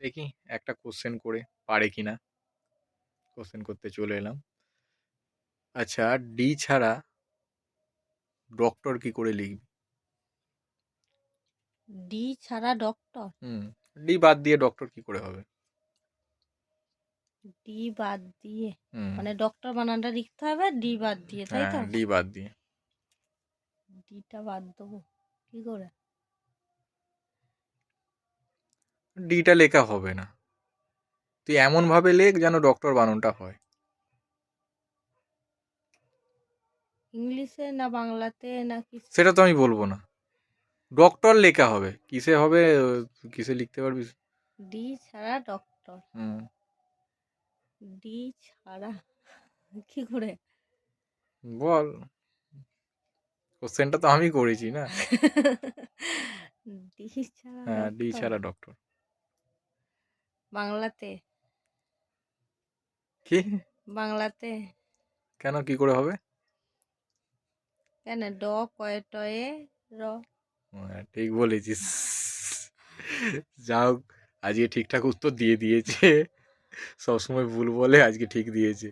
দেখি একটা কোশ্চেন করে পারে কিনা। কোশ্চেন করতে চলে এলাম। আচ্ছা, ডি ছাড়া ডক্টর কি করে লিখবি? ডি ছাড়া ডক্টর? ডি বাদ দিয়ে ডক্টর কি করে হবে? ডি বাদ দিয়ে হুম মানে ডক্টর বানানটা লিখতে হবে ডি বাদ দিয়ে, তাই হ্যাঁ, তো? ডি বাদ দিয়ে। ডিটা বাদ দেবো কি করে? ডিটা লেখা হবে না, তুই এমন ভাবে লেখ যেন ডক্টর বানানটা হয়। ইংলিশে না বাংলাতে না কি? সেটা তো আমি বলবো না, ডক্টর লেখা হবে। কিসে হবে, কিসে লিখতে পারবি? ডি ছাড়া ডক্টর, হুম ডি ছাড়া কি করে? বল, কোশ্চেনটা তো আমি করেছি না। ডি ছাড়া হ্যাঁ, ডি ডক্টর ছাড়া ডক্টর। বাংলাতে? কি? বাংলাতে কেন, কি করে হবে? কেন ড কয়ে টয়ে র? হ্যাঁ, ঠিক বলেছিস। যাও, আজকে ঠিকঠাক উত্তর দিয়ে দিয়েছে। সবসময় ভুল বলে, আজকে ঠিক দিয়েছে।